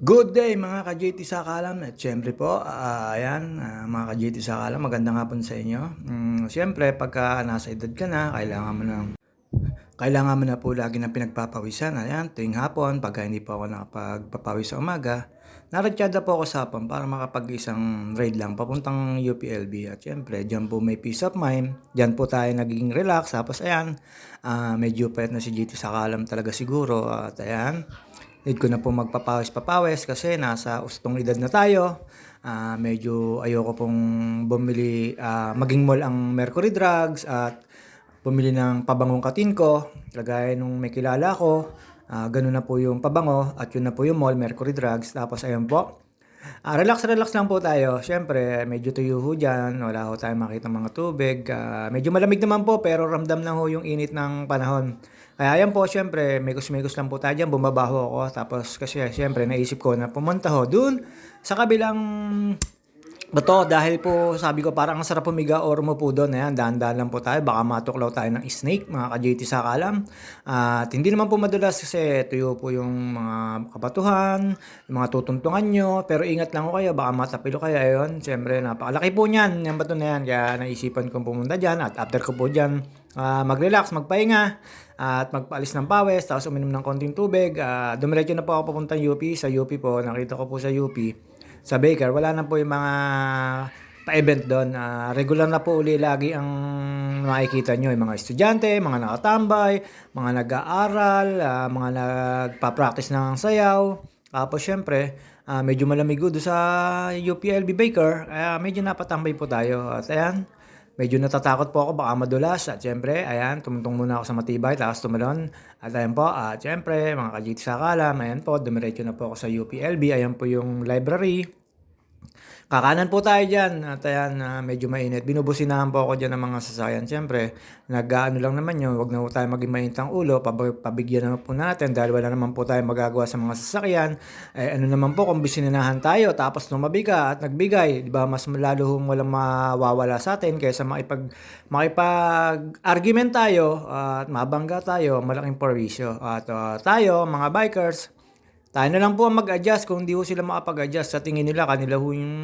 Good day mga ka-JT Sakalam at siyempre po, ayan, mga ka-JT Sakalam, magandang hapon sa inyo. Siyempre pagka nasa edad ka na, kailangan mo na po lagi ng pinagpapawisan. Ayan, tuwing hapon, pagka hindi po ako nakapagpapawis sa umaga, naratsyada po ako sa hapon para makapag-isang ride lang papuntang UPLB. At siyempre, dyan po may peace of mind, dyan po tayo naging relax. Tapos ayan, medyo payat na si JT Sakalam talaga siguro. At ayan, need ko na po magpapawis-papawis kasi nasa ustong edad na tayo. Medyo ayoko pong maging mall ang Mercury Drugs at bumili ng pabangong katin ko. Kagaya nung may kilala ko, ganun na po yung pabango at yun na po yung mall, Mercury Drugs. Tapos ayun po, relax lang po tayo. Siyempre, medyo tuyo ho dyan. Wala ho tayong makita mga tubig. Medyo malamig naman po pero ramdam na ho yung init ng panahon. Kaya ayan po, siyempre, megos lang po tayo dyan. Bumabaho ako. Tapos kasi siyempre, naisip ko na pumunta ho dun sa kabilang bato dahil po sabi ko parang ang sarap pumiga or umupo doon. Ayan, dahan-dahan lang po tayo. Baka matuklaw tayo ng snake, mga ka-JT Sakalam. At hindi naman po madulas kasi tuyo po yung mga kabatuhan, yung mga tutuntungan nyo. Pero ingat lang ko kayo, baka matapilo kayo. Ayun, siyempre, napakalaki po niyan, yung bato na yan. Kaya naisipan kong pumunta dyan at after ko po dyan, mag-relax, magpahinga at magpaalis ng pawis, tapos uminom ng konting tubig. Dumiretso na po ako papuntang UP. Sa UP po, nakita ko po sa UP sa Baker, wala na po yung mga pa-event doon. Regular na po uli lagi ang makikita nyo. Yung mga estudyante, mga nakatambay, mga nag-aaral, mga nagpa-practice ng sayaw. Tapos syempre, medyo malamig doon sa UPLB Baker. Medyo napatambay po tayo. At ayan, medyo natatakot po ako baka madulas. At syempre, ayan, tumuntong muna ako sa matibay, tapos tumalon. At ayan po, syempre, mga ka-JT Sakalam, ayan po, dumiretso na po ako sa UPLB. Ayan po yung library. Kakanan po tayo dyan. At ayan, medyo mainit. Binubusinahan po ako dyan ng mga sasakyan. Siyempre, nag-ano lang naman yun. Huwag na po tayo maging mainit ang ulo. Pabigyan naman po natin dahil wala naman po tayo magagawa sa mga sasakyan. Ano naman po kung bisininahan tayo tapos tumabi ka at nagbigay. Di ba mas lalo hong walang mawawala sa atin kaysa makipag-argument tayo at mabangga tayo. Malaking perwisyo. At tayo, mga bikers, tayo na lang po ang mag-adjust kung hindi ho sila makapag-adjust. Sa tingin nila, kanila ho yung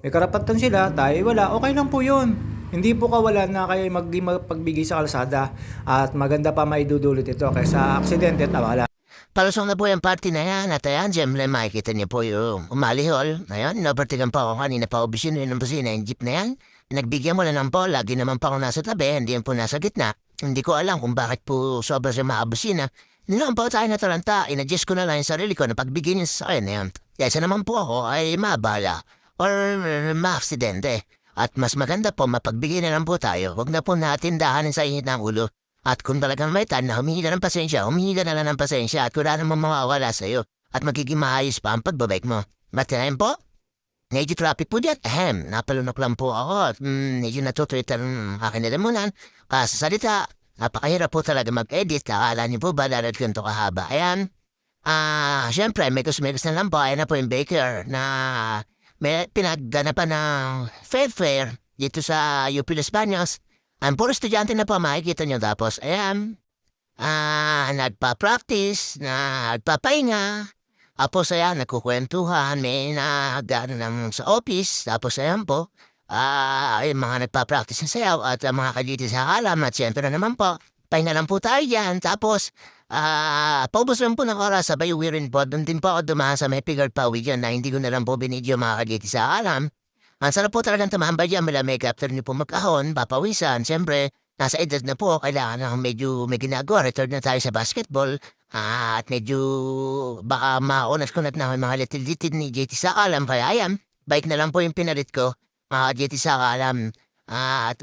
may karapatan sila, tayo wala. Okay lang po yun. Hindi po kawalan na kayo magbigay sa kalsada at maganda pa maidudulot ito kaysa aksidente at wala. Palusong na po yung party na yan at ayan, siyempre makikita niyo po yung umalihol. Ayan, napartigan pa ako kanina pa obisin yung busina yung jeep na yan. Nagbigyan mo lang po, lagi naman pa ako nasa tabi, hindi yan po nasa gitna. Hindi ko alam kung bakit po sobra siya maabusina. Nilang po tayo na talanta, inadjust ko na lang yung sarili ko na pagbigyan niya sa akin na yan. Kaysa naman po ako ay mabala or maaksidente. At mas maganda po mapagbigyan na lang po tayo. Huwag na po natin dahanin sa init ng ulo. At kung talagang may tan na humingi ka ng pasensya, humingi ka na lang ng pasensya at wala namang mawawala sa'yo. At magiging maayos pa ang pagbabike mo. Matinayin po? Medyo traffic po dyan. Napalunok lang po ako at medyo natutulit ang aking nalamunan. Kasasalita, napakahirap po talaga mag-edit. Akala niyo po ba dahil ganito kahaba? Ayan. Siyempre, megos na lang po. Ayan na po yung baker na may pinagganapan ng fair dito sa UP Los Baños. Ang puro estudyante na po makikita nyo tapos, ayan, nagpa-practice, nagpapahinga. Tapos, ayan, nagkukwentuhan, may nagdaan naman sa office. Tapos, ayan po, yung mga nagpa-practice ng sayaw at ang mga kaliti sa alam. At siyempre na naman po, pahinga lang po tayo dyan. Tapos, paubos lang po ng oras, sabay uwi rin po. Doon din po ako dumaan sa may figure pawi dyan na hindi ko na lang po binidyo mga kaliti sa alam. Ang sarap po talagang tumambay dyan, malamig after niyo po magkahon, papawisan. Siyempre, nasa edad na po, kailangan na medyo may ginagawa. Return na tayo sa basketball. At medyo baka maunas ko na mga litid ni JT Sakalam. Kaya ayan, bike na lang po yung pinalit ko. JT Sakalam. At